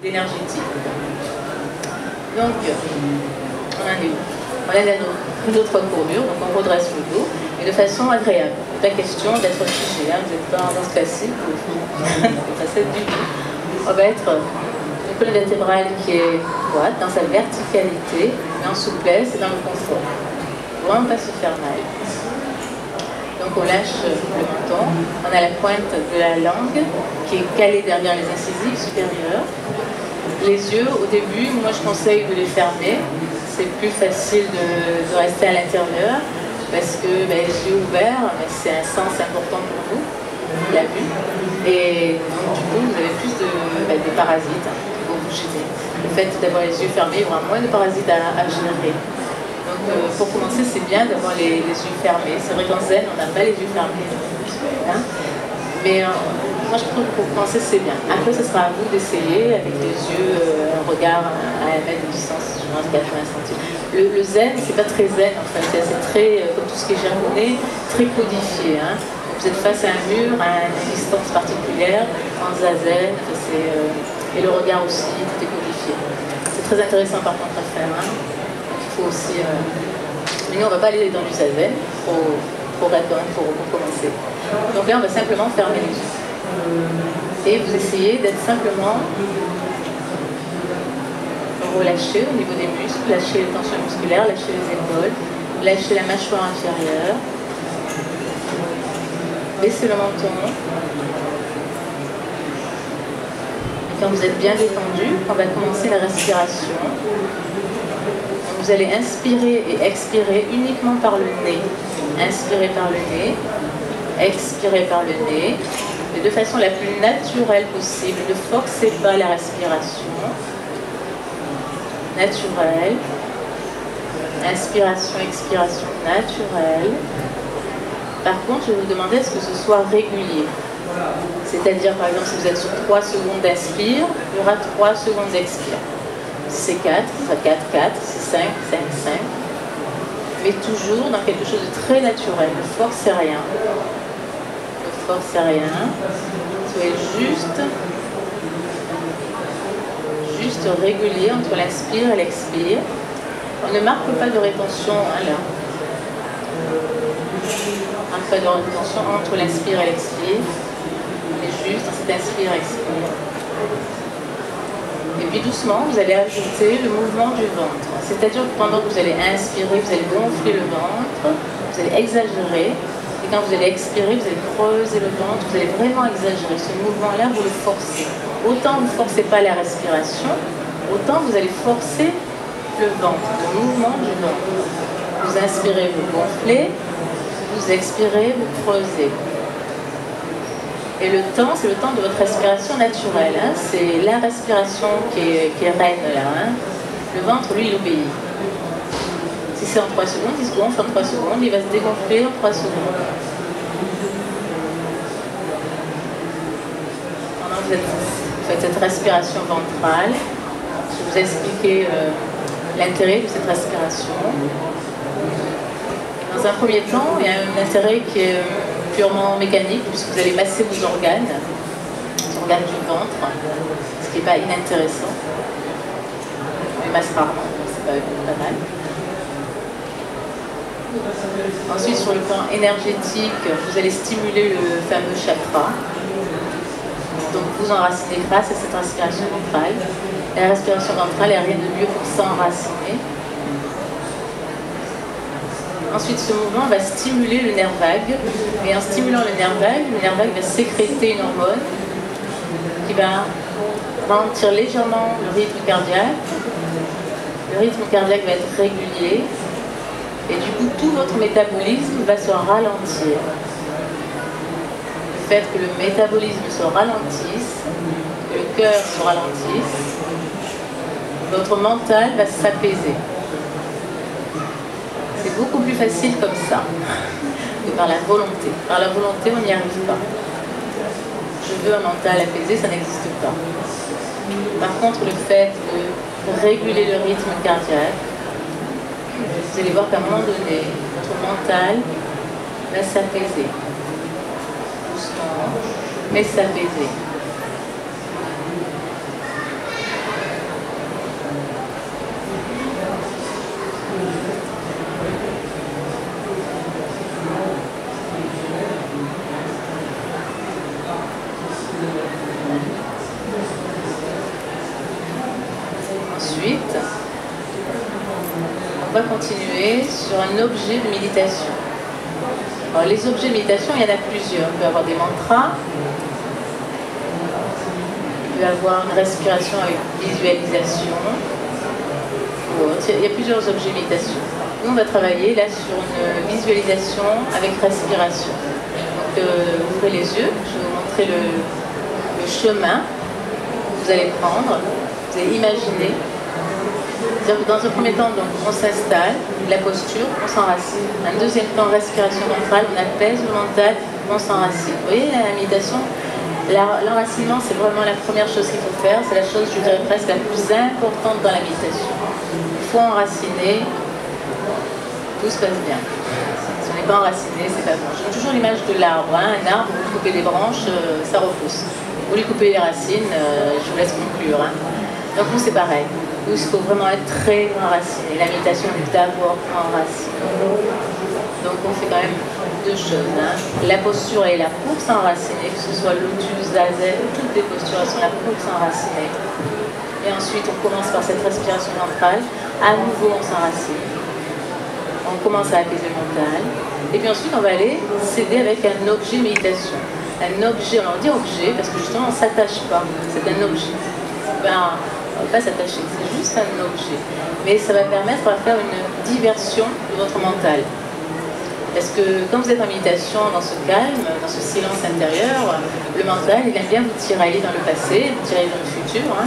d'énergétique. Donc, on en est où? On a nos trois courbures, donc on redresse le dos, et de façon agréable. Pas question d'être figé, hein, vous n'êtes pas en danse classique, c'est pas ça du tout. On va être une colonne vertébrale qui est droite, dans sa verticalité, mais en souplesse et dans le confort. Vraiment pas se faire mal. Donc on lâche le menton, on a la pointe de la langue qui est calée derrière les incisives supérieures. Les yeux, au début, moi je conseille de les fermer. C'est plus facile de rester à l'intérieur parce que les yeux ouverts, c'est un sens important pour vous, la vue. Et donc du coup, vous avez plus de parasites qui vont vous gêner. Le fait d'avoir les yeux fermés, il y aura moins de parasites à gérer. Donc pour commencer, c'est bien d'avoir les yeux fermés. C'est vrai qu'en zen, on n'a pas les yeux fermés. Hein, mais moi, je trouve que pour commencer, c'est bien. Après, ce sera à vous d'essayer avec les yeux, un regard à 1 mètre de distance, je pense 80 cm. Le zen, c'est pas très zen en fait. C'est très, comme tout ce qui est japonais, très codifié. Hein. Vous êtes face à un mur, à une distance particulière, en zazen, et le regard aussi, tout est codifié. C'est très intéressant par contre à faire. Hein. Il faut aussi. Mais nous, on ne va pas aller dans du zazen. Pour commencer. Donc là, on va simplement fermer les yeux. Et vous essayez d'être simplement relâché au niveau des muscles, lâcher les tensions musculaires, lâcher les épaules, lâcher la mâchoire inférieure, baisser le menton. Et quand vous êtes bien détendu, on va commencer la respiration. Vous allez inspirer et expirer uniquement par le nez. Inspirez par le nez, expirez par le nez, mais de façon la plus naturelle possible. Ne forcez pas la respiration. Naturelle. Inspiration, expiration naturelle. Par contre, je vais vous demander à ce que ce soit régulier. C'est-à-dire, par exemple, si vous êtes sur 3 secondes d'inspire, il y aura 3 secondes d'expire. Si c'est 4, ça sera 4, 4, si c'est 5, 5, 5. Mais toujours dans quelque chose de très naturel. Ne forcez rien. Ne forcez rien. Soyez juste régulier entre l'inspire et l'expire. On ne marque pas de rétention hein, là. On ne marque pas de rétention entre l'inspire et l'expire. Mais juste dans cet inspire-expire. Et puis doucement, vous allez ajouter le mouvement du ventre. C'est-à-dire que pendant que vous allez inspirer, vous allez gonfler le ventre, vous allez exagérer. Et quand vous allez expirer, vous allez creuser le ventre, vous allez vraiment exagérer. Ce mouvement-là, vous le forcez. Autant vous ne forcez pas la respiration, autant vous allez forcer le ventre, le mouvement du ventre. Vous inspirez, vous gonflez, vous expirez, vous creusez. Et le temps, c'est le temps de votre respiration naturelle. Hein. C'est la respiration qui est reine là. Hein. Le ventre, lui, il obéit. Si c'est en 3 secondes, il se gonfle en 3 secondes, il va se dégonfler en 3 secondes. Pendant que vous faites cette respiration ventrale, je vais vous expliquer l'intérêt de cette respiration. Dans un premier temps, il y a un intérêt qui est purement mécanique, puisque vous allez masser vos organes, les organes du ventre, ce qui n'est pas inintéressant. On les masse rarement, c'est pas mal. Ensuite, sur le plan énergétique, vous allez stimuler le fameux chakra. Donc vous enracinez grâce à cette respiration ventrale. Et la respiration ventrale, il n'y a rien de mieux pour s'enraciner. Ensuite, ce mouvement va stimuler le nerf vague. Et en stimulant le nerf vague va sécréter une hormone qui va ralentir légèrement le rythme cardiaque. Le rythme cardiaque va être régulier. Et du coup, tout votre métabolisme va se ralentir. Le fait que le métabolisme se ralentisse, que le cœur se ralentisse, votre mental va s'apaiser. C'est beaucoup plus facile comme ça que par la volonté. Par la volonté, on n'y arrive pas. Je veux un mental apaisé, ça n'existe pas. Par contre, le fait de réguler le rythme cardiaque, vous allez voir qu'à un moment donné, votre mental va s'apaiser. Doucement, mais s'apaiser. Ensuite, on va continuer sur un objet de méditation. Alors, les objets de méditation, il y en a plusieurs. On peut avoir des mantras, on peut avoir une respiration avec visualisation. Il y a plusieurs objets de méditation. Nous, on va travailler là sur une visualisation avec respiration. Donc, ouvrez les yeux, je vais vous montrer le chemin que vous allez prendre. Vous allez imaginer. Dans un premier temps, donc, on s'installe, la posture, on s'enracine. Un deuxième temps, respiration ventrale, on apaise le mental, on s'enracine. Vous voyez, la méditation, l'enracinement, c'est vraiment la première chose qu'il faut faire. C'est la chose, je dirais presque, la plus importante dans la méditation. Il faut enraciner, tout se passe bien. Si on n'est pas enraciné, c'est pas bon. J'ai toujours l'image de l'arbre. Hein. Un arbre, vous lui coupez les branches, ça repousse. Vous lui coupez les racines, je vous laisse conclure. Hein. Donc nous, c'est pareil. Nous, il faut vraiment être très enraciné. La méditation est d'abord enraciné. Donc on fait quand même deux choses. Hein. La posture est là pour s'enraciner, que ce soit lotus, zazen, toutes les postures sont là pour s'enraciner. Et ensuite, on commence par cette respiration ventrale. À nouveau, on s'enracine. On commence à apaiser le mental. Et puis ensuite, on va aller s'aider avec un objet de méditation. Un objet, on dit objet parce que justement, on ne s'attache pas. C'est un objet. Ben, on ne va pas s'attacher, c'est juste un objet. Mais ça va permettre de faire une diversion de votre mental. Parce que quand vous êtes en méditation, dans ce calme, dans ce silence intérieur, le mental, il aime bien vous tirailler dans le passé, vous tirailler dans le futur, hein,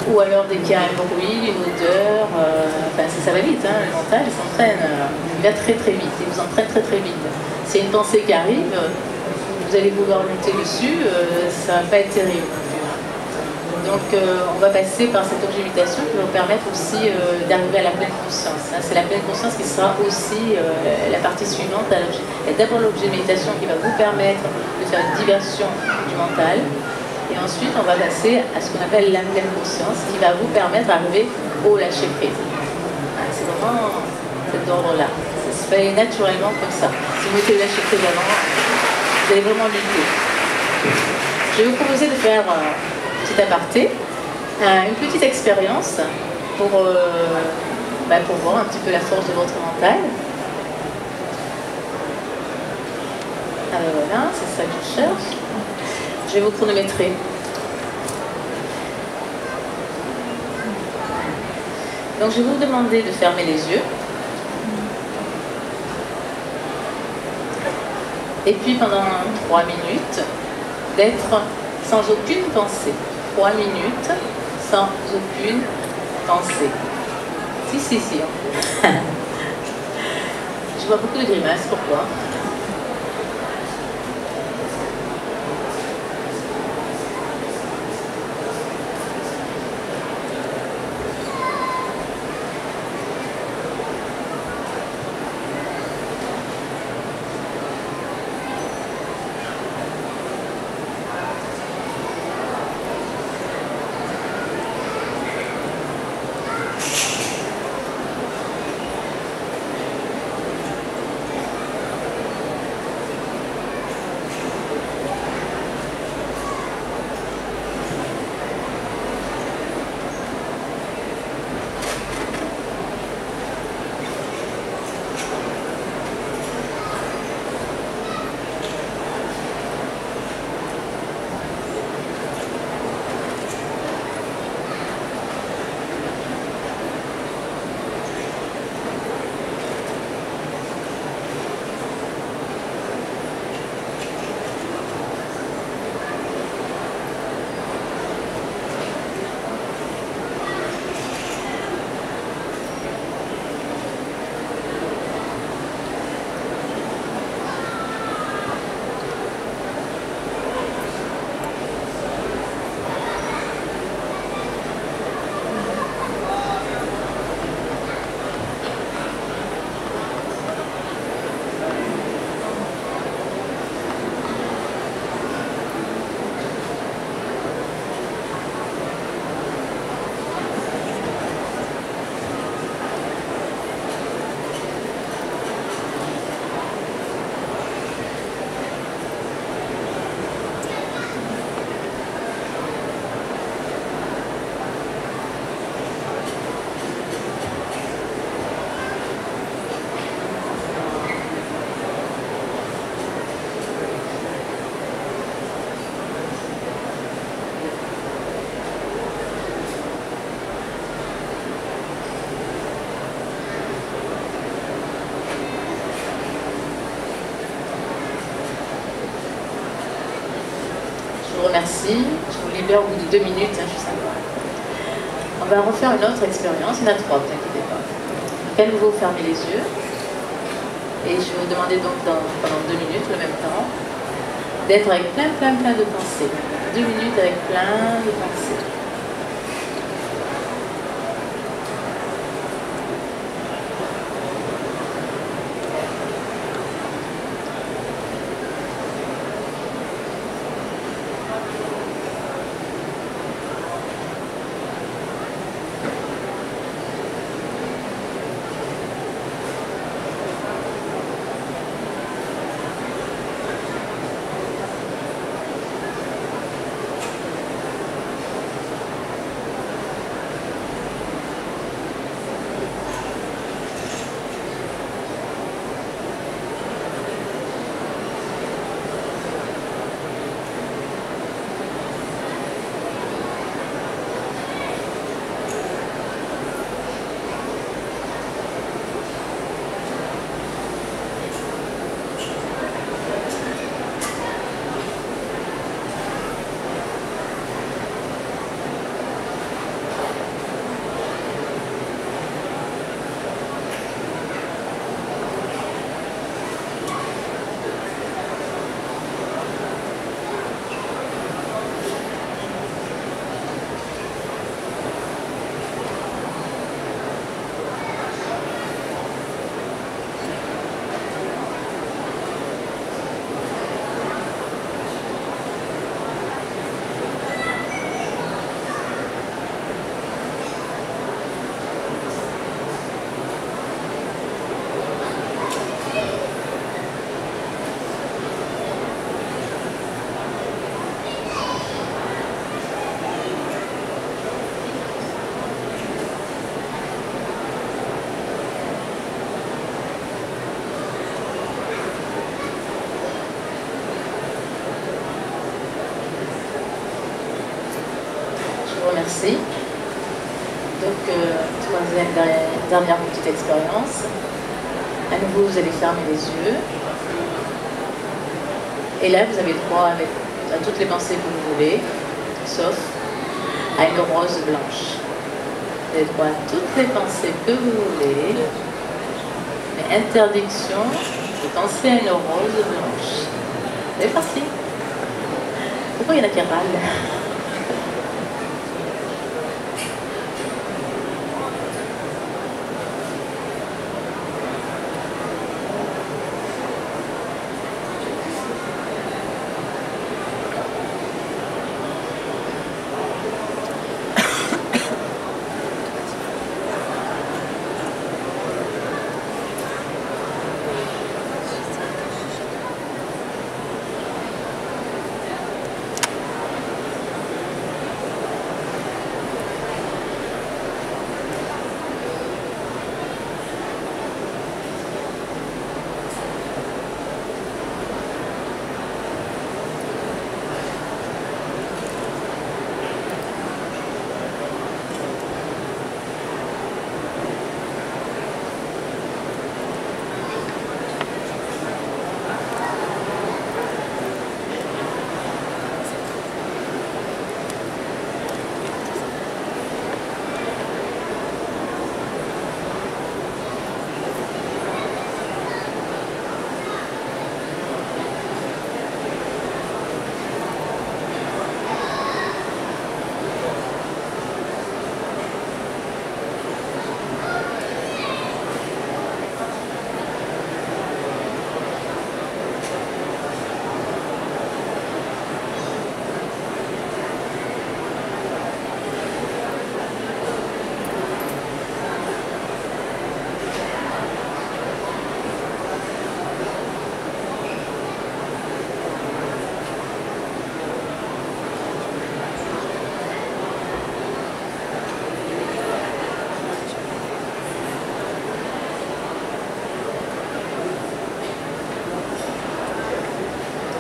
ou alors dès qu'il y a un bruit, une odeur, enfin, ça va vite, hein, le mental, il s'entraîne, il va très très vite, il vous entraîne très très vite. S'il y a une pensée qui arrive, vous allez vouloir lutter dessus, ça ne va pas être terrible. Donc on va passer par cette objet de méditation qui va vous permettre aussi d'arriver à la pleine conscience. Hein. C'est la pleine conscience qui sera aussi la partie suivante à l'objet. Et d'abord l'objet de méditation qui va vous permettre de faire une diversion du mental. Et ensuite on va passer à ce qu'on appelle la pleine conscience qui va vous permettre d'arriver au lâcher prise. C'est vraiment cet ordre-là. Ça se fait naturellement comme ça. Si vous mettez le lâcher prise avant, vous allez vraiment lutter. Je vais vous proposer de faire petit aparté, une petite expérience pour voir un petit peu la force de votre mental. Alors voilà, c'est ça que je cherche. Je vais vous chronométrer. Donc je vais vous demander de fermer les yeux. Et puis pendant 3 minutes, d'être sans aucune pensée. 3 minutes sans aucune pensée. Si. Je vois beaucoup de grimaces, pourquoi? musculaire au bout de 2 minutes, hein, je suis sympa. On va refaire une autre expérience, il y en a 3, ne vous inquiétez pas. Donc à nouveau, fermez les yeux. Et je vais vous demander donc pendant 2 minutes, le même temps, d'être avec plein de pensées. 2 minutes avec plein de pensées. Merci. Donc, dernière petite expérience. À nouveau, vous allez fermer les yeux. Et là, vous avez le droit à toutes les pensées que vous voulez, sauf à une rose blanche. Vous avez le droit à toutes les pensées que vous voulez, mais interdiction de penser à une rose blanche. C'est parti. Pourquoi il y en a qui râlent ?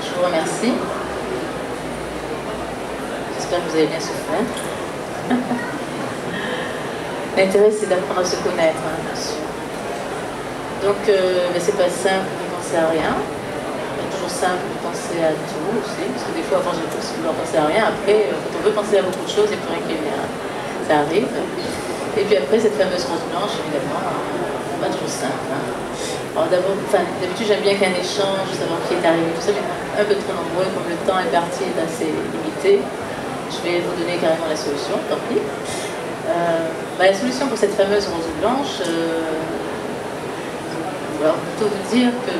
Je vous remercie. J'espère que vous avez bien souffert. L'intérêt, c'est d'apprendre à se connaître, hein, bien sûr. Donc, mais c'est pas simple, ne pensez à rien. toujours simple de penser à tout aussi, parce que des fois, avant, j'ai possible de penser à rien. Après, quand on veut penser à beaucoup de choses, il n'y a plus rien qui vient. Ça arrive. Et puis après, cette fameuse rose blanche, évidemment, pas toujours simple. Hein. Alors d'habitude, j'aime bien qu'un échange, savoir qui est arrivé, tout ça, mais un peu trop nombreux, comme le temps est parti, est assez limité. Je vais vous donner carrément la solution, tant pis. La solution pour cette fameuse rose blanche, alors plutôt vous dire que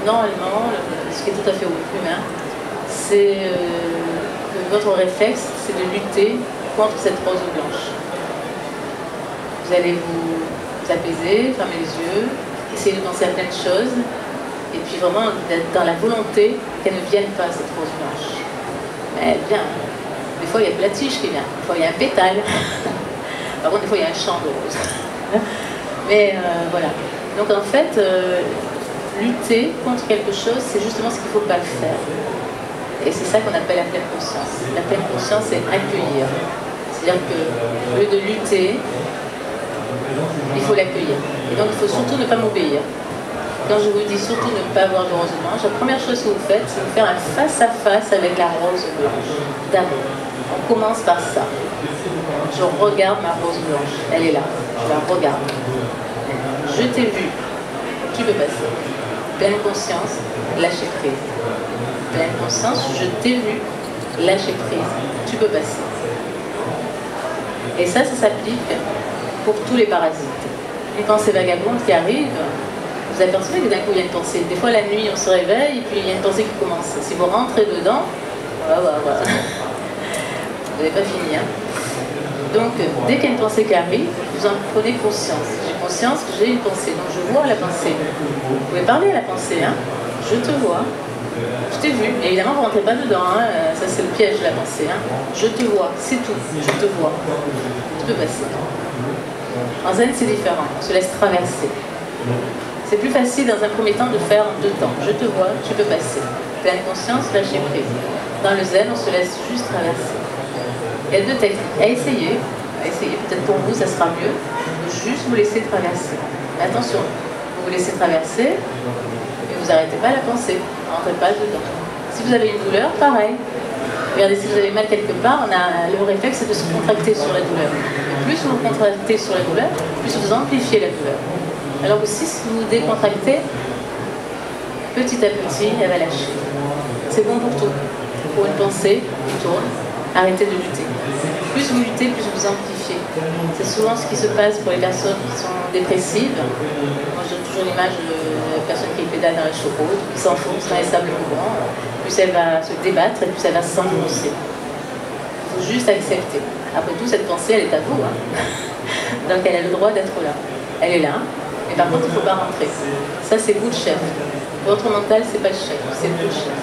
normalement, ce qui est tout à fait humain, c'est que votre réflexe, c'est de lutter contre cette rose blanche. Vous allez vous apaiser, fermer les yeux, essayer de penser à plein de choses, et puis vraiment d'être dans la volonté qu'elle ne vienne pas, cette rose blanche. Mais elle vient. Des fois, il y a de la tige qui vient, des fois, il y a un pétale. Par contre, des fois, il y a un champ de roses. Mais voilà. Donc en fait, lutter contre quelque chose, c'est justement ce qu'il ne faut pas faire. Et c'est ça qu'on appelle la pleine conscience. La pleine conscience, c'est accueillir. C'est-à-dire que, au lieu de lutter, il faut l'accueillir. Et donc il faut surtout ne pas m'obéir. Quand je vous dis surtout ne pas avoir de rose blanche, la première chose que vous faites, c'est de faire un face-à-face avec la rose blanche. D'abord, on commence par ça. Je regarde ma rose blanche. Elle est là. Je la regarde. Je t'ai vu, tu peux passer. Pleine conscience, lâcher prise. Pleine conscience, je t'ai vu, lâcher prise, tu peux passer. Et ça s'applique pour tous les parasites. Une pensée vagabonde qui arrive, vous apercevez que d'un coup il y a une pensée. Des fois la nuit on se réveille et puis il y a une pensée qui commence. Si vous rentrez dedans, voilà. Vous n'avez pas fini. Hein. Donc, dès qu'il y a une pensée qui arrive, vous en prenez conscience. J'ai conscience que j'ai une pensée, donc je vois la pensée. Vous pouvez parler à la pensée, hein. Je te vois, je t'ai vu. Et évidemment, vous ne rentrez pas dedans, hein. Ça c'est le piège de la pensée. Hein. Je te vois, c'est tout, je te vois. Tu peux passer. En zen, c'est différent, on se laisse traverser. C'est plus facile dans un premier temps de faire en 2 temps. Je te vois, tu peux passer. Pleine conscience, lâcher prise. Dans le zen, on se laisse juste traverser. Il y a 2 techniques. À essayer, peut-être pour vous ça sera mieux, de juste vous laisser traverser. Mais attention, vous laissez traverser, mais vous n'arrêtez pas la pensée, ne rentrez pas dedans. Si vous avez une douleur, pareil. Regardez, si vous avez mal quelque part, le réflexe c'est de se contracter sur la douleur. Et plus vous vous contractez sur la douleur, plus vous amplifiez la douleur. Alors que si vous vous décontractez, petit à petit, elle va lâcher. C'est bon pour tout. Pour une pensée qui tourne, arrêtez de lutter. Plus vous luttez, plus vous amplifiez. C'est souvent ce qui se passe pour les personnes qui sont dépressives. Moi, je donne toujours l'image de la personne qui pédale dans la chaude, qui s'enfonce dans les sables mouvants. Plus elle va se débattre et plus elle va s'enfoncer. Il faut juste accepter. Après tout, cette pensée, elle est à vous. Hein. Donc, elle a le droit d'être là. Elle est là. Mais par contre, il ne faut pas rentrer. Ça, c'est vous le chef. Votre mental, c'est pas le chef, c'est vous le chef.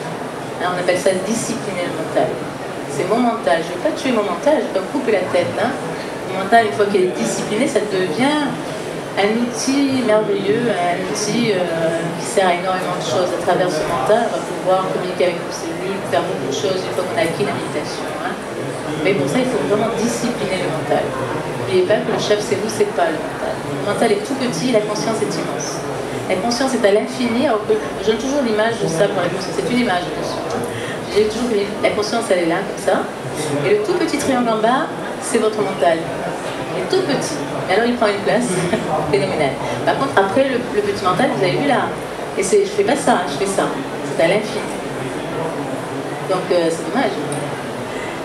Alors, on appelle ça discipliner le mental. C'est mon mental. Je ne vais pas tuer mon mental, je ne vais pas couper la tête. Hein. Mon mental, une fois qu'il est discipliné, ça devient un outil merveilleux, un outil qui sert à énormément de choses. À travers ce mental, on va pouvoir communiquer avec nos cellules, faire beaucoup de choses une fois qu'on a acquis la méditation. Hein. Mais pour ça, il faut vraiment discipliner le mental. N'oubliez pas que le chef, c'est vous, c'est pas le mental. Le mental est tout petit, la conscience est immense. La conscience est à l'infini, alors que je donne toujours l'image de ça pour la conscience. C'est une image, bien sûr. J'ai toujours la conscience, elle est là, comme ça. Et le tout petit triangle en bas, c'est votre mental. Il est tout petit. Et alors, il prend une place phénoménale. Par contre, après, le petit mental, vous avez vu là. Et je ne fais pas ça, je fais ça. C'est à l'infini. Donc, c'est dommage.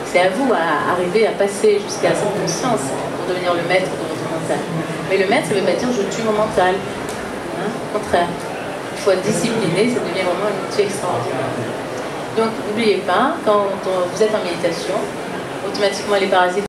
C'est à vous à arriver à passer jusqu'à cette conscience pour devenir le maître de votre mental. Mais le maître, ça ne veut pas dire je tue mon mental. Hein? Au contraire. Il faut être discipliné, ça devient vraiment un outil extraordinaire. Donc, n'oubliez pas, quand vous êtes en méditation, automatiquement les parasites